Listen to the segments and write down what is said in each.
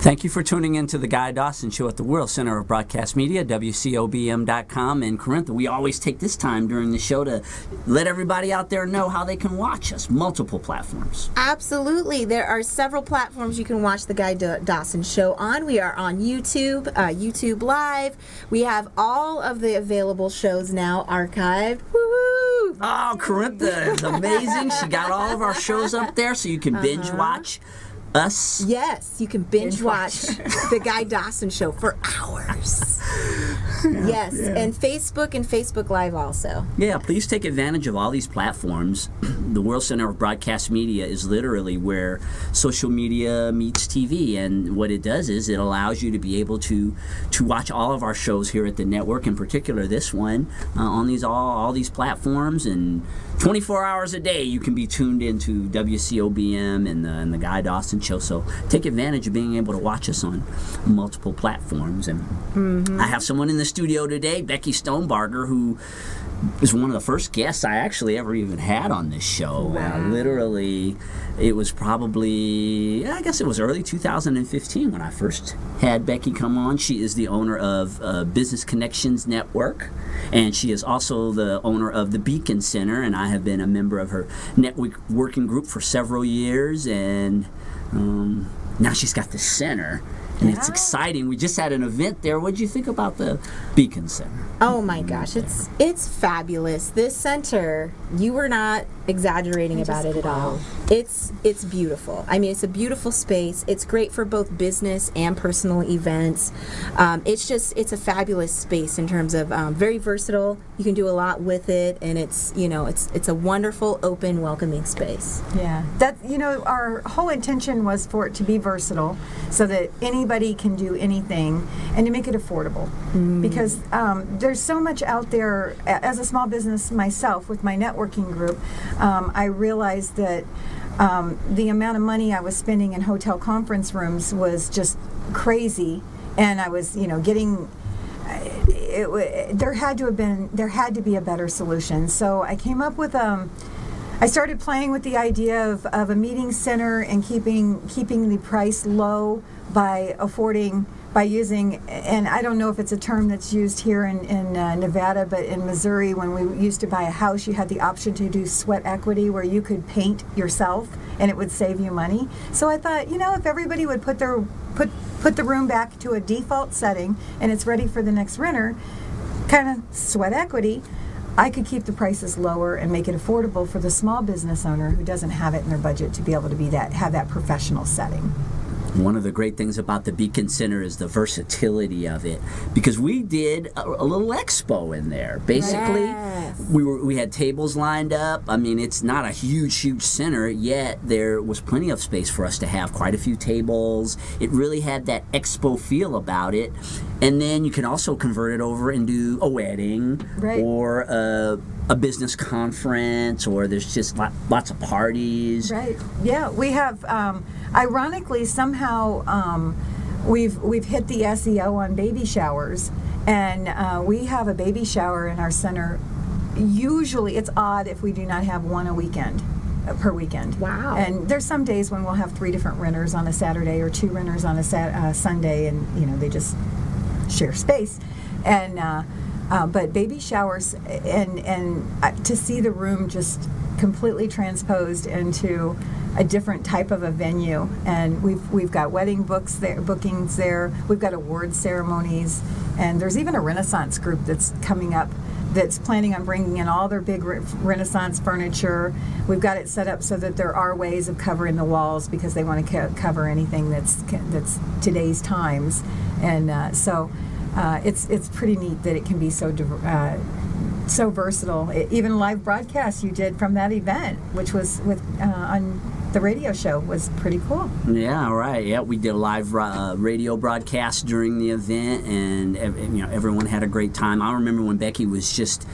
Thank you for tuning in to the Guy Dawson Show at the World Center of Broadcast Media, WCOBM.com in Corinth. We always take this time during the show to let everybody out there know how they can watch us, multiple platforms. Absolutely. There are several platforms you can watch the Guy Dawson Show on. We are on YouTube, YouTube Live. We have all of the available shows now archived. Woohoo! Oh, Corinth is amazing. She got all of our shows up there so you can binge watch us. Yes, you can binge watch the Guy Dawson Show for hours. Yes, and Facebook Live also. Yeah, please take advantage of all these platforms. The World Center of Broadcast Media is literally where social media meets TV, and what it does is it allows you to be able to watch all of our shows here at the network, in particular this one, on these all these platforms, and 24 hours a day you can be tuned into WCOBM and the Guy Dawson Show. So take advantage of being able to watch us on multiple platforms. And I have someone in the studio today, Becky Stonebarger, who is one of the first guests I actually ever even had on this show. Wow. Literally, it was probably, I guess it was early 2015 when I first had Becky come on. She is the owner of Business Connections Network, and she is also the owner of the Beacon Center, and I have been a member of her network working group for several years, and now she's got the center. And it's exciting. We just had an event there. What did you think about the Beacon Center? Oh my gosh, it's fabulous. This center, you were not exaggerating about it at all. It's beautiful. I mean, it's a beautiful space. It's great for both business and personal events. It's a fabulous space in terms of very versatile. You can do a lot with it, and it's a wonderful, open, welcoming space. Yeah, our whole intention was for it to be versatile, so that anybody can do anything, and to make it affordable. Because there's so much out there. As a small business myself, with my networking group, I realized that the amount of money I was spending in hotel conference rooms was just crazy, and I was, getting. There had to be a better solution. So I came up with I started playing with the idea of a meeting center and keeping the price low by using, and I don't know if it's a term that's used here in Nevada, but in Missouri, when we used to buy a house, you had the option to do sweat equity, where you could paint yourself and it would save you money. So I thought, if everybody would put the room back to a default setting and it's ready for the next renter, kind of sweat equity, I could keep the prices lower and make it affordable for the small business owner who doesn't have it in their budget to be able to have that professional setting. One of the great things about the Beacon Center is the versatility of it, because we did a little expo in there. Basically, yes. we had tables lined up. I mean, it's not a huge center, yet there was plenty of space for us to have quite a few tables. It really had that expo feel about it. And then you can also convert it over and do a wedding, right, or a business conference, or there's just lots of parties. Right. Yeah, we have. Ironically, somehow we've hit the SEO on baby showers, and we have a baby shower in our center. Usually, it's odd if we do not have one per weekend. Wow. And there's some days when we'll have 3 different renters on a Saturday or 2 renters on a Sunday, and they just share space. And but baby showers, and to see the room just completely transposed into a different type of a venue, and we've got wedding bookings there. We've got award ceremonies, and there's even a Renaissance group that's coming up that's planning on bringing in all their big Renaissance furniture. We've got it set up so that there are ways of covering the walls, because they want to cover anything that's today's times, and so it's pretty neat that it can be so versatile. Even live broadcasts you did from that event, which was with on the radio show, was pretty cool. Yeah, right. Yeah, we did a live radio broadcast during the event, and everyone had a great time. I remember when Becky was just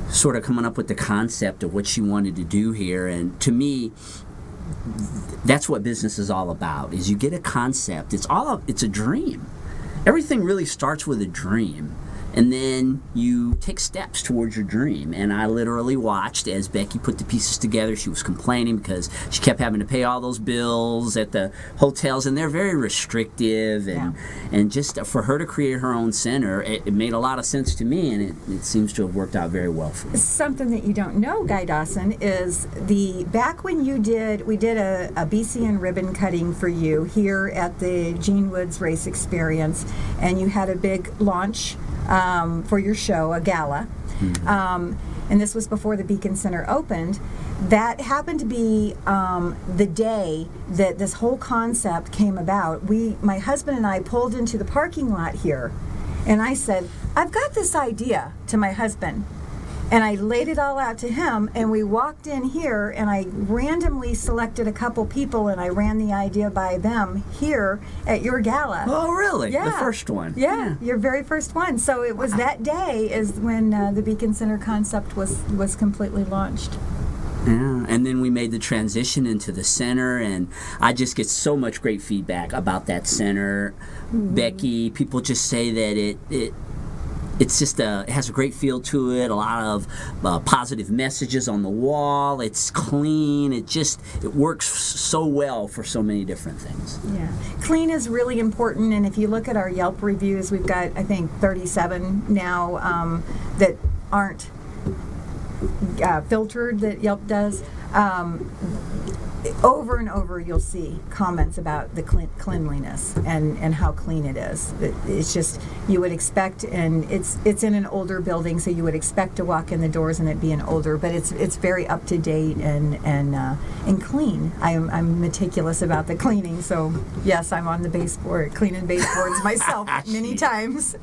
sort of coming up with the concept of what she wanted to do here, and to me, that's what business is all about. Is you get a concept. It's a dream. Everything really starts with a dream. and then you take steps towards your dream. And I literally watched as Becky put the pieces together. She was complaining because she kept having to pay all those bills at the hotels, and they're very restrictive. And just for her to create her own center, it made a lot of sense to me, and it seems to have worked out very well for me. Something that you don't know, Guy Dawson, is back when we did a BCN ribbon cutting for you here at the Gene Woods Race Experience, and you had a big launch for your show, a gala. And this was before the Beacon Center opened. That happened to be the day that this whole concept came about. My husband and I pulled into the parking lot here, and I said, I've got this idea to my husband. And I laid it all out to him, and we walked in here, and I randomly selected a couple people, and I ran the idea by them here at your gala. Oh, really? Yeah. The first one? Yeah, your very first one. So it was that day is when the Beacon Center concept was completely launched. Yeah, and then we made the transition into the center, and I just get so much great feedback about that center. Becky, people just say that it's just it has a great feel to it, a lot of positive messages on the wall. It's clean. It works so well for so many different things. Yeah. Clean is really important, and if you look at our Yelp reviews, we've got, I think, 37 now that aren't filtered that Yelp does. Over and over you'll see comments about the cleanliness and how clean it is. It's just, you would expect, and it's in an older building, so you would expect to walk in the doors and it being older, but it's very up to date and clean. I'm meticulous about the cleaning, so yes, I'm on the baseboard, cleaning baseboards myself many times.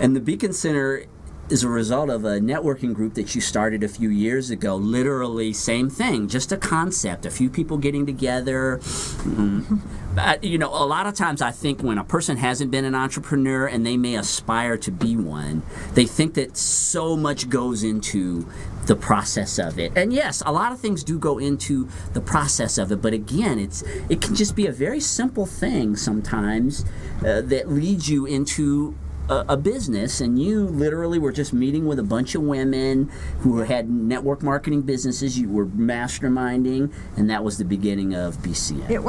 And the Beacon Center is a result of a networking group that you started a few years ago. Literally, same thing, just a concept, a few people getting together. A lot of times I think when a person hasn't been an entrepreneur and they may aspire to be one, they think that so much goes into the process of it. And yes, a lot of things do go into the process of it, but again, it can just be a very simple thing sometimes that leads you into a business. And you literally were just meeting with a bunch of women who had network marketing businesses. You were masterminding, and that was the beginning of BCN. It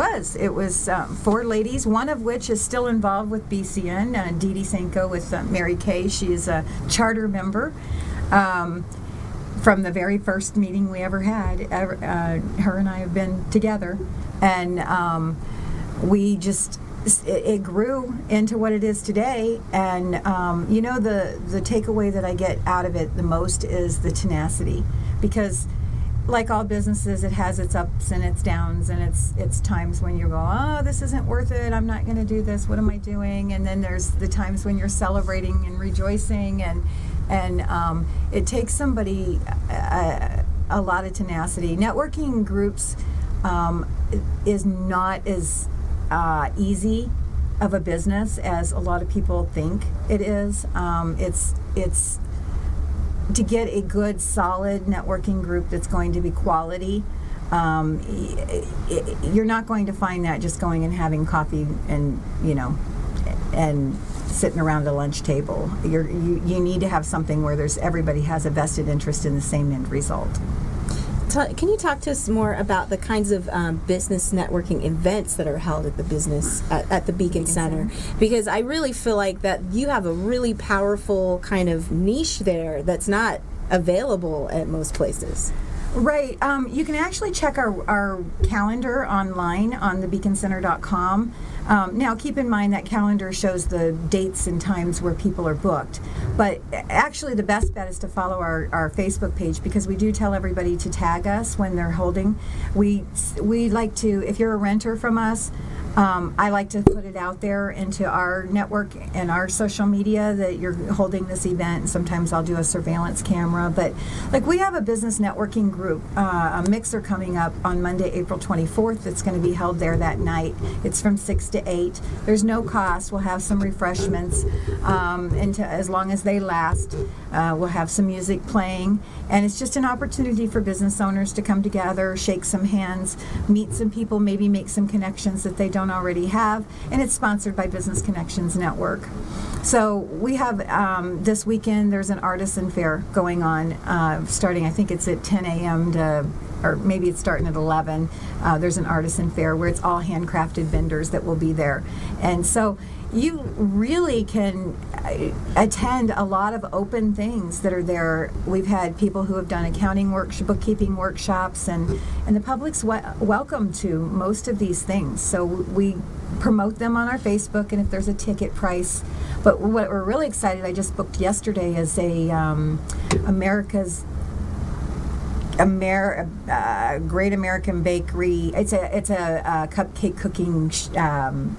was 4 ladies, one of which is still involved with BCN, Dee Dee Senko with Mary Kay. She is a charter member from the very first meeting we ever had. Her and I have been together, and it grew into what it is today. And the takeaway that I get out of it the most is the tenacity, because like all businesses, it has its ups and its downs, and it's times when you go, oh, this isn't worth it, I'm not going to do this, what am I doing? And then there's the times when you're celebrating and rejoicing, and it takes somebody a lot of tenacity. Networking groups is not as easy of a business as a lot of people think it is. It's to get a good, solid networking group that's going to be quality. You're not going to find that just going and having coffee and sitting around a lunch table. You need to have something where everybody has a vested interest in the same end result. Can you talk to us more about the kinds of business networking events that are held at the Beacon Center? Because I really feel like that you have a really powerful kind of niche there that's not available at most places. Right. You can actually check our calendar online on thebeaconcenter.com. Now, keep in mind that calendar shows the dates and times where people are booked. But actually, the best bet is to follow our Facebook page, because we do tell everybody to tag us when they're holding. We like to, if you're a renter from us, I like to put it out there into our network and our social media that you're holding this event. And sometimes I'll do a surveillance camera. But like, we have a business networking group, a mixer coming up on Monday, April 24th. That's going to be held there that night. It's from 6 to 8. There's no cost. We'll have some refreshments, and as long as they last, we'll have some music playing. And it's just an opportunity for business owners to come together, shake some hands, meet some people, maybe make some connections that they don't don't already have, and it's sponsored by Business Connections Network. So we have this weekend, there's an artisan fair going on, starting, I think it's at 10 a.m. or maybe it's starting at 11. There's an artisan fair where it's all handcrafted vendors that will be there. And so you really can attend a lot of open things that are there. We've had people who have done accounting bookkeeping workshops, and the public's welcome to most of these things. So we promote them on our Facebook, and if there's a ticket price. But what we're really excited, I just booked yesterday, is a Great American Bakery. It's a cupcake cooking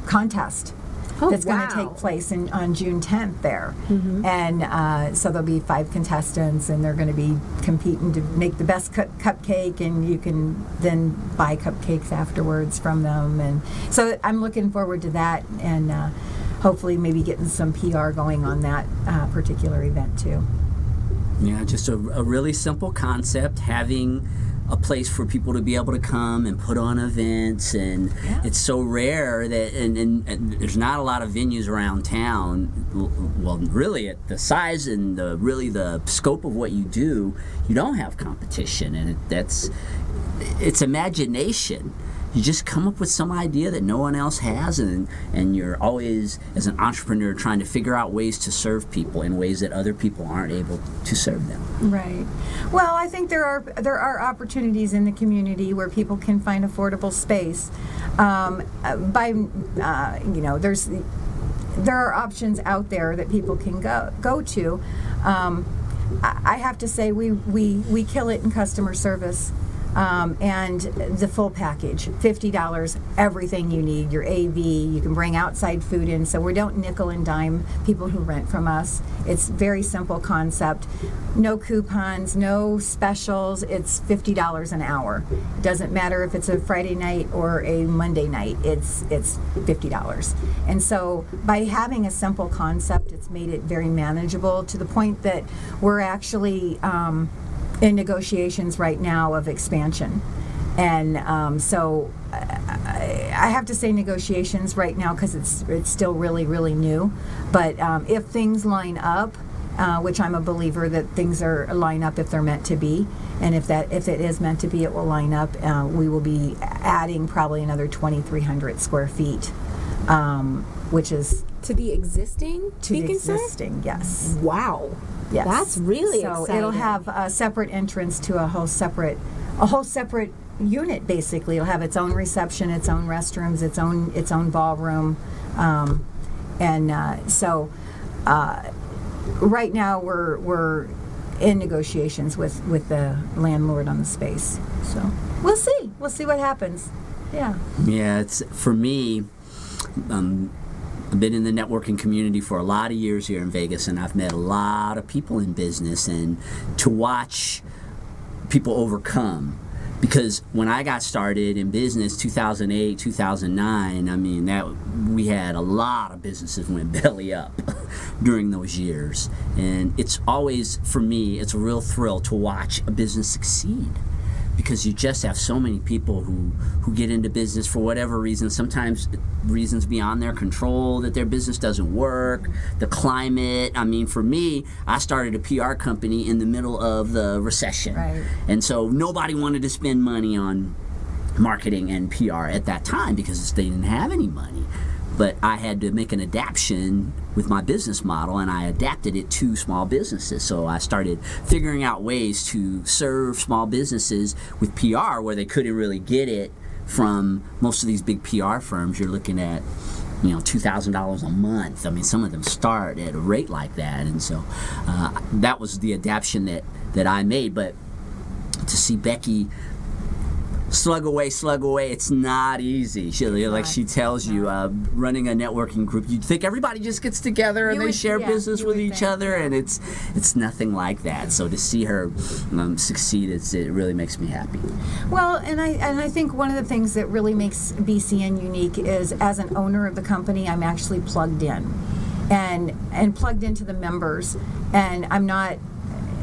contest. That's going to take place on June 10th there. And so there'll be 5 contestants, and they're going to be competing to make the best cupcake, and you can then buy cupcakes afterwards from them. And so I'm looking forward to that, and hopefully maybe getting some PR going on that particular event too. Yeah, just a really simple concept, having a place for people to be able to come and put on events, and it's so rare that and there's not a lot of venues around town. Well, really at the size and the scope of what you do, you don't have competition, and it's imagination. You just come up with some idea that no one else has, and you're always, as an entrepreneur, trying to figure out ways to serve people in ways that other people aren't able to serve them. Right. Well, I think there are opportunities in the community where people can find affordable space. There are options out there that people can go to. I have to say we kill it in customer service. And the full package, $50, everything you need, your AV, you can bring outside food in, so we don't nickel and dime people who rent from us. It's very simple concept. No coupons, no specials, it's $50 an hour. It doesn't matter if it's a Friday night or a Monday night, it's $50. And so by having a simple concept, it's made it very manageable to the point that we're actually in negotiations right now of expansion. And so I have to say negotiations right now because it's still really, really new. But if things line up, which I'm a believer that things line up if they're meant to be, and if it is meant to be, it will line up. We will be adding probably another 2,300 square feet, which is to the existing Beacon Center? Yes. Wow. Yes. That's really exciting. So it'll have a separate entrance to a whole separate unit. Basically, it'll have its own reception, its own restrooms, its own ballroom, so right now we're in negotiations with the landlord on the space. So we'll see what happens. Yeah. Yeah, it's for me. I've been in the networking community for a lot of years here in Vegas, and I've met a lot of people in business, and to watch people overcome. Because when I got started in business, 2008, 2009, I mean, we had a lot of businesses went belly up during those years. And it's always, for me, it's a real thrill to watch a business succeed. Because you just have so many people who get into business for whatever reason, sometimes reasons beyond their control, that their business doesn't work, the climate. I mean, for me, I started a PR company in the middle of the recession. Right. And so nobody wanted to spend money on marketing and PR at that time because they didn't have any money. But I had to make an adaptation with my business model, and I adapted it to small businesses. So I started figuring out ways to serve small businesses with PR where they couldn't really get it from most of these big PR firms. You're looking at, $2,000 a month. I mean, some of them start at a rate like that. And so that was the adaptation that I made. But to see Becky slug away, it's not easy. She tells you, running a networking group, you'd think everybody just gets together and they share business with each other, and it's nothing like that. So to see her succeed, it really makes me happy. Well, and I think one of the things that really makes BCN unique is, as an owner of the company, I'm actually plugged in and plugged into the members, and I'm not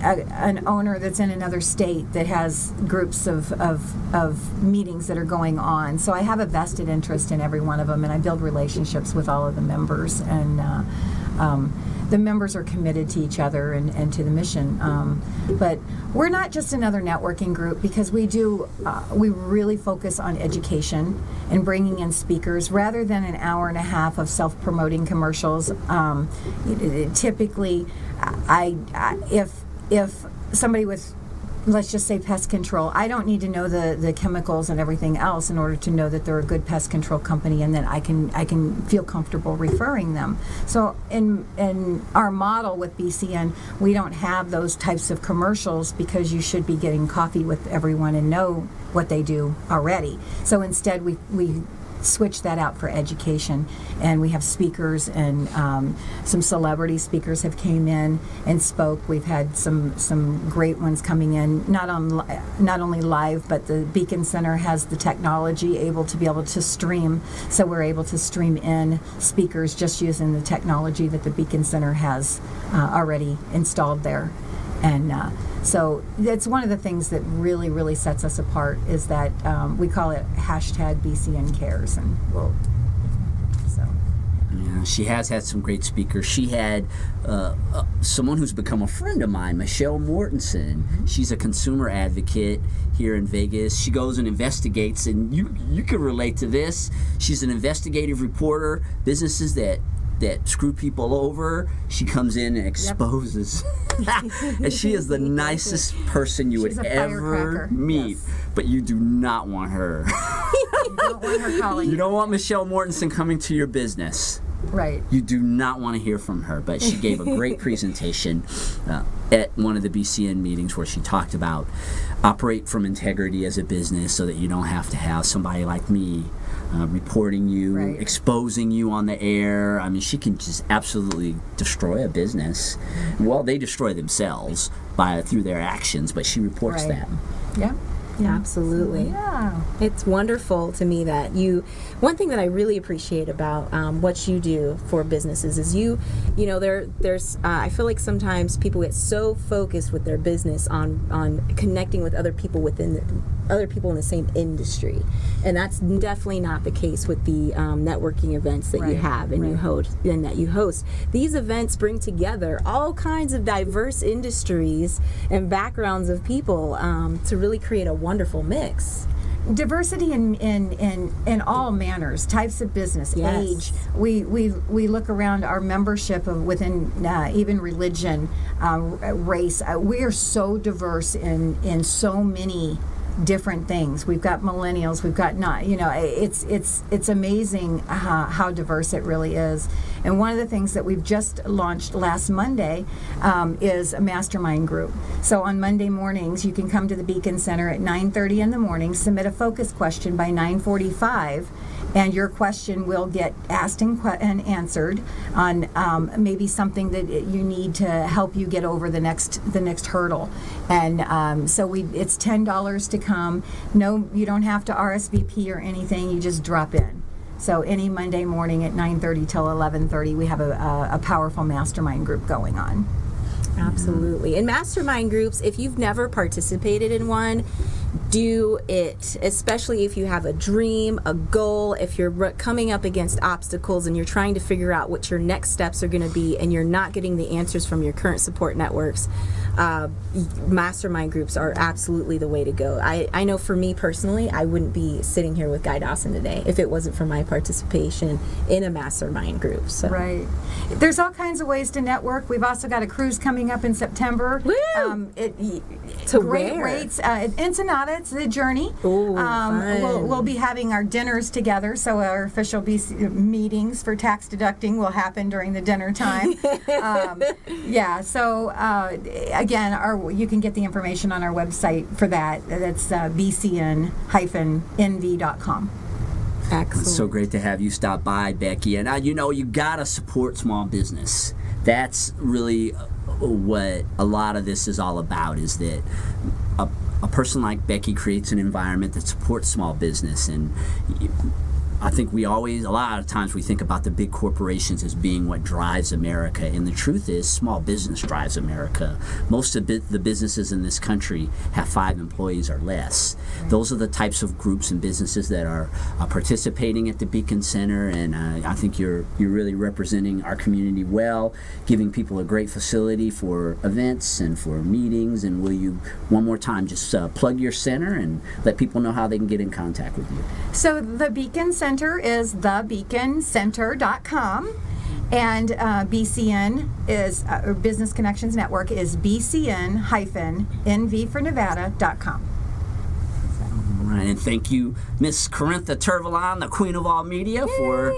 an owner that's in another state that has groups of meetings that are going on. So I have a vested interest in every one of them, and I build relationships with all of the members, and the members are committed to each other and to the mission. But we're not just another networking group, because we really focus on education and bringing in speakers rather than an hour and a half of self-promoting commercials. Typically, if somebody with, let's just say, pest control, I don't need to know the chemicals and everything else in order to know that they're a good pest control company, and that I can feel comfortable referring them. So in our model with BCN, we don't have those types of commercials, because you should be getting coffee with everyone and know what they do already. So instead, we switch that out for education, and we have speakers, and some celebrity speakers have came in and spoke. We've had some great ones coming in, not only live, but the Beacon Center has the technology able to stream, so we're able to stream in speakers just using the technology that the Beacon Center has already installed there. And so that's one of the things that really, really sets us apart, is that we call it #BCN Cares. And Yeah, she has had some great speakers. She had someone who's become a friend of mine, Michelle Mortensen. She's a consumer advocate here in Vegas. She goes and investigates, and you can relate to this. She's an investigative reporter. Businesses that screw people over, she comes in and exposes. And she is the nicest person you would ever meet. Yes. But you do not want her. You don't want her calling. You don't want Michelle Mortensen coming to your business. Right. You do not want to hear from her. But she gave a great presentation at one of the BCN meetings, where she talked about operate from integrity as a business, so that you don't have to have somebody like me reporting you, right, exposing you on the air. I mean, she can just absolutely destroy a business. Well, they destroy themselves through their actions, but she reports them. Yeah. Yeah, absolutely. Yeah. It's wonderful to me that one thing that I really appreciate about what you do for businesses is there's I feel like sometimes people get so focused with their business on connecting with other people in the same industry, and that's definitely not the case with the networking events that you have and you host. These events bring together all kinds of diverse industries and backgrounds of people to really create a wonderful mix. Diversity in all manners, types of business, yes, age. We look around our membership within even religion, race. We are so diverse in so many different things. We've got millennials, we've got not, it's amazing how diverse it really is. And one of the things that we've just launched last Monday is a mastermind group. So on Monday mornings, you can come to the Beacon Center at 9:30 in the morning, submit a focus question by 9:45, and your question will get asked and answered on maybe something that you need to help you get over the next hurdle. And so it's $10 to come. No, you don't have to RSVP or anything. You just drop in. So any Monday morning at 9:30 till 11:30, we have a powerful mastermind group going on. Absolutely. And mastermind groups, if you've never participated in one, do it, especially if you have a dream, a goal, if you're coming up against obstacles and you're trying to figure out what your next steps are going to be and you're not getting the answers from your current support networks. Mastermind groups are absolutely the way to go. I know for me personally, I wouldn't be sitting here with Guy Dawson today if it wasn't for my participation in a mastermind group. So. Right. There's all kinds of ways to network. We've also got a cruise coming up in September. Woo! To great where? rates. Ensenada, it's the Journey. Ooh, fun. We'll be having our dinners together, so our official meetings for tax deducting will happen during the dinner time. So again, you can get the information on our website for that. That's bcn-nv.com. Excellent. It's so great to have you stop by, Becky. And you gotta support small business. That's really what a lot of this is all about, is that a person like Becky creates an environment that supports small business. And I think a lot of times we think about the big corporations as being what drives America, and the truth is small business drives America. Most of the businesses in this country have 5 employees or less. Those are the types of groups and businesses that are participating at the Beacon Center, and I think you're really representing our community well, giving people a great facility for events and for meetings. And will you, one more time, just plug your center and let people know how they can get in contact with you? So the Beacon Center is thebeaconcenter.com, and BCN is Business Connections Network is bcn-nv-for-nevada.com. All right, and thank you, Miss Corintha Tervalon, the Queen of All Media, for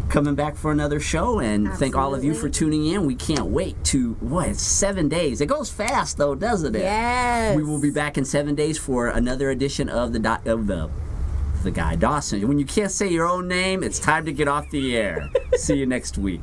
coming back for another show, and thank all of you for tuning in. We can't wait to, it's 7 days. It goes fast, though, doesn't it? Yes. We will be back in 7 days for another edition of the guy Dawson. When you can't say your own name, it's time to get off the air. See you next week.